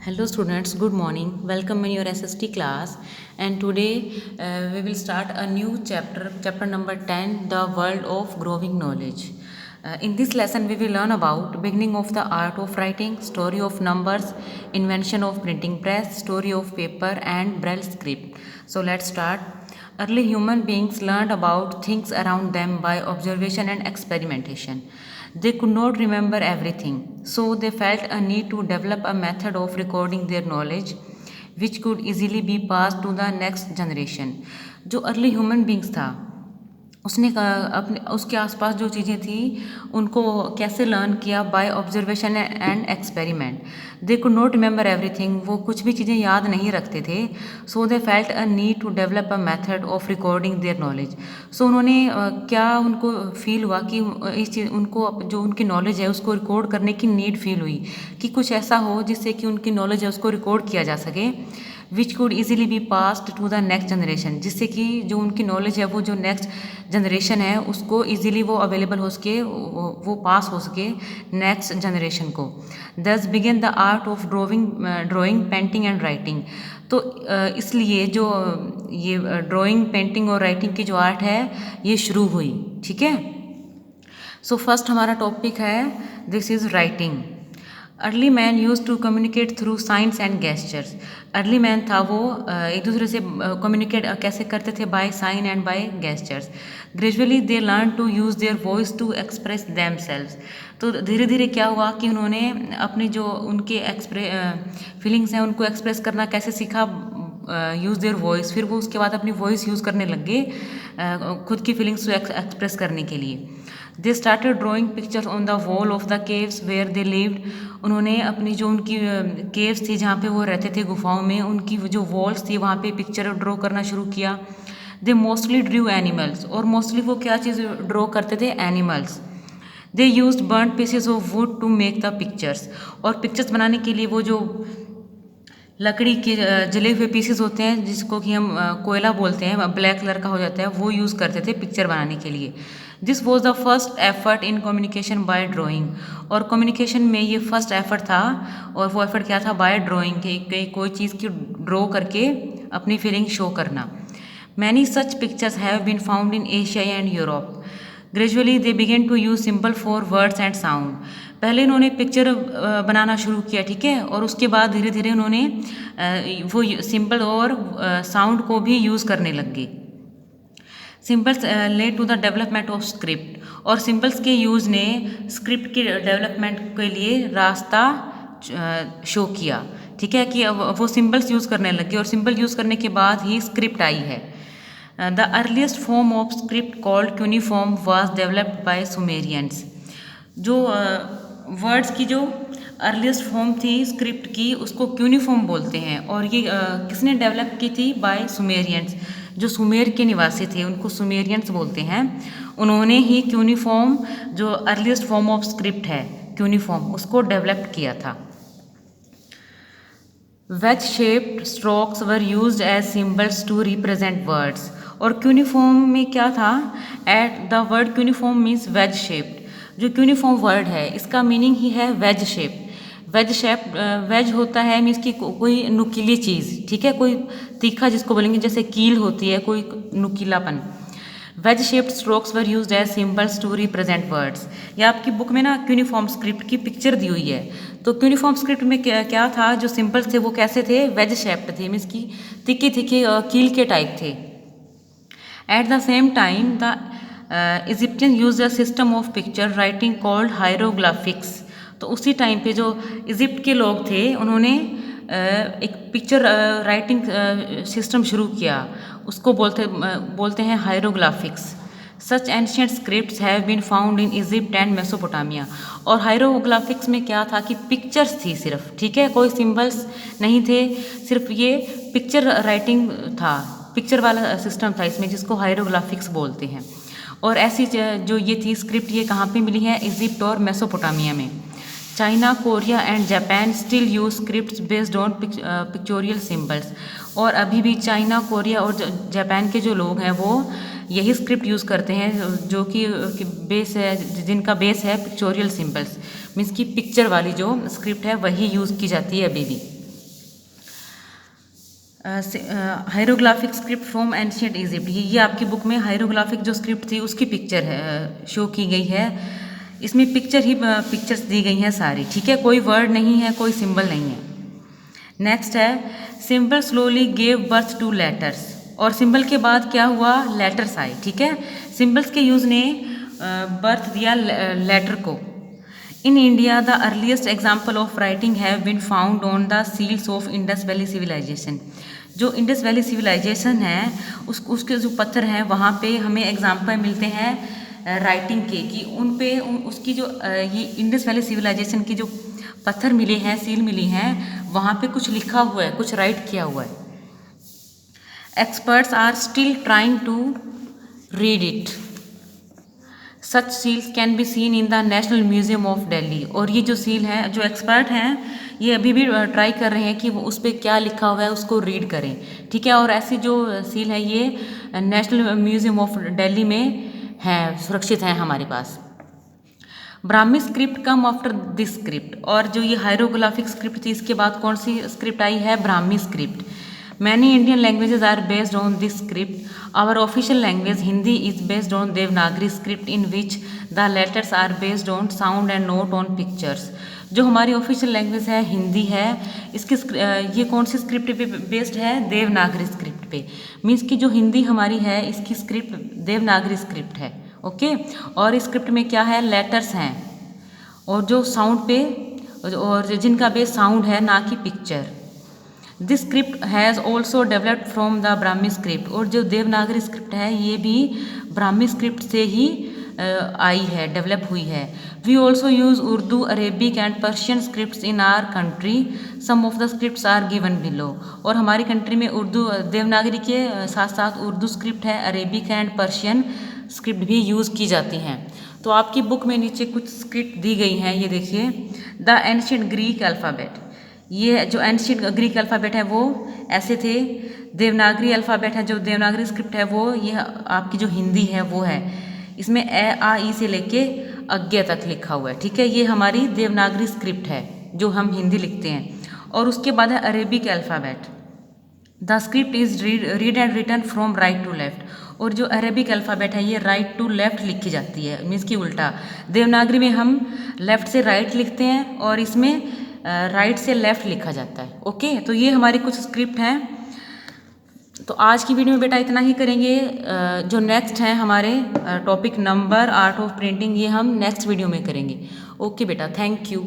Hello students, good morning. Welcome in your SST class. And today we will start a new chapter number 10, the world of growing knowledge. In this lesson we will learn about beginning of the art of writing, story of numbers, invention of printing press, story of paper and Braille script. So let's start. Early human beings learned about things around them by observation and experimentation. They could not remember everything, so they felt a need to develop a method of recording their knowledge which could easily be passed to the next generation. जो early human beings था उसने अपने उसके आसपास जो चीज़ें थी उनको कैसे लर्न किया by observation and experiment. They could not remember everything, वो कुछ भी चीज़ें याद नहीं रखते थे. So they felt a need to develop a method of recording their knowledge. So उन्होंने क्या उनको फील हुआ कि इस चीज़ उनको जो उनकी नॉलेज है उसको रिकॉर्ड करने की नीड फील हुई कि कुछ ऐसा हो जिससे कि उनकी नॉलेज है उसको रिकॉर्ड किया जा सके which could easily be passed to the next generation, जिससे कि जो उनकी नॉलेज है वो जो नेक्स्ट जनरेशन है उसको ईजिली वो अवेलेबल हो सके, वो पास हो सके नेक्स्ट जनरेशन को. दस begin the art of drawing painting and writing. तो इसलिए जो ये ड्राइंग पेंटिंग और राइटिंग की जो आर्ट है ये शुरू हुई. ठीक है. सो फर्स्ट हमारा टॉपिक है this is writing. Early man use to communicate through signs and gestures. Early man था वो एक दूसरे से कम्युनिकेट कैसे करते थे by sign and by gestures. Gradually they learn to use their voice to express themselves. तो धीरे धीरे क्या हुआ कि उन्होंने अपनी जो उनके फीलिंग्स हैं उनको एक्सप्रेस करना कैसे सीखा, यूज़ देयर वॉइस. फिर वो उसके बाद अपनी वॉइस यूज़ करने लग गए खुद की फीलिंग्स को एक्सप्रेस करने के लिए. They started drawing pictures on the wall of the caves where they lived. उन्होंने अपनी जो उनकी केव्स थी जहाँ पे वो रहते थे गुफाओं में, उनकी जो वॉल्स थी वहाँ पे पिक्चर ड्रॉ करना शुरू किया. They mostly drew animals. और मोस्टली वो क्या चीज़ ड्रॉ करते थे? Animals. They used burn pieces of wood to make the pictures. और पिक्चर्स बनाने के लिए वो जो लकड़ी के जले हुए पीसेस होते हैं जिसको कि हम कोयला बोलते हैं, ब्लैक कलर का हो जाता है, वो यूज़ करते थे पिक्चर बनाने के लिए. This was the first effort in communication by drawing. और कम्युनिकेशन में ये फर्स्ट एफर्ट था. और वो एफर्ट क्या था? बाय ड्राइंग के कोई चीज़ की ड्रॉ करके अपनी फीलिंग शो करना. Many such pictures have been found in Asia and Europe. Gradually they began to use symbol for words and sound. पहले इन्होंने पिक्चर बनाना शुरू किया, ठीक है, और उसके बाद धीरे धीरे उन्होंने वो सिंपल और साउंड को भी यूज़ करने लग गए. Symbols led to the development of script. और सिंपल्स के यूज़ ने स्क्रिप्ट के डेवलपमेंट के लिए रास्ता शो किया. ठीक है कि वो सिंबल्स यूज़ करने लगे और सिंबल यूज़ करने के बाद ही स्क्रिप्ट आई है. The earliest form of script called cuneiform was developed by Sumerians. जो वर्ड्स की जो अर्लीस्ट फॉर्म थी स्क्रिप्ट की उसको क्यूनिफॉर्म बोलते हैं. और ये किसने डेवलप की थी? By Sumerians. जो सुमेर के निवासी थे उनको सुमेरियंस बोलते हैं. उन्होंने ही क्यूनिफॉर्म जो अर्लीस्ट फॉर्म ऑफ स्क्रिप्ट है क्यूनिफॉर्म उसको डेवलप किया था. Wedge shaped strokes were used as symbols to represent words. और क्यूनिफॉर्म में क्या था? At the word cuneiform means wedge shaped. जो क्यूनिफॉर्म वर्ड है इसका मीनिंग ही है wedge shape. Wedge shape wedge होता है मीन्स की कोई नुकीली चीज़, ठीक है, कोई तीखा जिसको बोलेंगे, जैसे कील होती है, कोई नुकीलापन. Wedge shaped strokes were used as symbols to represent words. ये आपकी बुक में ना क्यूनिफॉर्म स्क्रिप्ट की पिक्चर दी हुई है. तो क्यूनिफॉर्म स्क्रिप्ट में क्या था? जो सिंबल्स थे वो कैसे थे? वेज शेप्ड थे, मीन्स की तिक्के तिक्के कील के टाइप थे. At the same time the Egyptian use a system of picture writing called hieroglyphics. तो उसी टाइम पे जो इजिप्ट के लोग थे उन्होंने एक पिक्चर राइटिंग सिस्टम शुरू किया, उसको बोलते हैं hieroglyphics. Such ancient scripts have been found in Egypt and Mesopotamia. और हायरोग्राफिक्स में क्या था कि पिक्चर्स थी सिर्फ, ठीक है, कोई सिंबल्स नहीं थे, सिर्फ ये पिक्चर राइटिंग था, पिक्चर वाला सिस्टम था इसमें, जिसको हायरोग्राफिक्स बोलते हैं. और ऐसी जो ये थी स्क्रिप्ट ये कहाँ पे मिली है? इजिप्ट और मेसोपोटामिया में. China, Korea and Japan still use scripts based on pictorial symbols. और अभी भी चाइना, कोरिया और जापान के जो लोग हैं वो यही स्क्रिप्ट यूज़ करते हैं जो कि बेस है, जिनका बेस है पिक्चोरियल सिंबल्स, मीन्स की पिक्चर वाली जो स्क्रिप्ट है वही यूज़ की जाती है अभी भी. हायरोग्राफिक स्क्रिप्ट फ्रॉम एंशियंट इजिप्ट, ये आपकी बुक में हायरोग्राफिक जो स्क्रिप्ट थी उसकी पिक्चर है, शो की गई है। इसमें पिक्चर्स दी गई हैं सारी, ठीक है, कोई वर्ड नहीं है, कोई सिंबल नहीं है। नेक्स्ट है symbol slowly gave birth two letters, और सिंबल के बाद क्या हुआ, लेटर्स आए, ठीक है। सिंबल्स के यूज ने बर्थ दिया लेटर को। In India the earliest example of writing have been found on the seals of Indus Valley Civilisation. जो इंडस वैली सिविलाइजेशन है उसके जो पत्थर हैं वहाँ पे हमें एग्जाम्पल मिलते हैं राइटिंग के, कि उन पे उसकी जो ये इंडस वैली सिविलाइजेशन की जो पत्थर मिले हैं, सील मिली हैं, वहाँ पे कुछ लिखा हुआ है, कुछ राइट किया हुआ है। Experts are still trying to read it. Such seals can be seen in the National Museum of Delhi. और ये जो सील है, जो एक्सपर्ट हैं ये अभी भी ट्राई कर रहे हैं कि वो उस पर क्या लिखा हुआ है उसको रीड करें, ठीक है। और ऐसी जो सील है ये नेशनल म्यूजियम ऑफ दिल्ली में है, सुरक्षित हैं हमारे पास। Brahmi script come after this script, और जो ये हायरोग्राफिक स्क्रिप्ट थी इसके बाद कौन सी स्क्रिप्ट आई है, Brahmi script. Many Indian languages are based on this script. Our official language Hindi is based on Devanagari script in which the letters are based on sound and not on pictures. जो हमारी ऑफिशियल लैंग्वेज है हिंदी है, इसकी ये कौन सी script पे based है, Devanagari script पे। मीन्स कि जो हिंदी हमारी है इसकी स्क्रिप्ट देवनागरी स्क्रिप्ट है, ओके। और इस स्क्रिप्ट में क्या है, लेटर्स हैं, और जो साउंड पे, और जिनका बेस साउंड है ना कि picture. This script has also developed from the Brahmi script, और जो देवनागरी स्क्रिप्ट है ये भी ब्राह्मी स्क्रिप्ट से ही आई है, डेवलप हुई है। We also use Urdu, Arabic and Persian script in our country. Some of the script are given below. और हमारी कंट्री में उर्दू देवनागरी के साथ साथ उर्दू स्क्रिप्ट है, अरेबिक एंड पर्शियन स्क्रिप्ट भी यूज़ की जाती हैं। तो आपकी बुक में नीचे कुछ स्क्रिप्ट दी गई हैं, ये देखिए। द एंशिएंट ग्रीक अल्फ़ाबेट, ये जो एंशिएंट ग्रीक अल्फ़ाबेट है वो ऐसे थे। देवनागरी अल्फ़ाबेट है, जो देवनागरी स्क्रिप्ट है वो ये आपकी जो हिंदी है वो है। इसमें ए आ ई से लेके अज्ञे तक लिखा हुआ है, ठीक है। ये हमारी देवनागरी स्क्रिप्ट है जो हम हिंदी लिखते हैं। और उसके बाद है Arabic alphabet. The script is read and written from right to left, और जो अरेबिक अल्फ़ाबेट है ये राइट टू लेफ्ट लिखी जाती है, मीन्स कि उल्टा। देवनागरी में हम लेफ्ट से राइट लिखते हैं और इसमें राइट से लेफ्ट लिखा जाता है, ओके। तो ये हमारी कुछ स्क्रिप्ट हैं। तो आज की वीडियो में बेटा इतना ही करेंगे। जो नेक्स्ट है हमारे topic number art of printing, ये हम नेक्स्ट वीडियो में करेंगे, ओके बेटा, थैंक यू।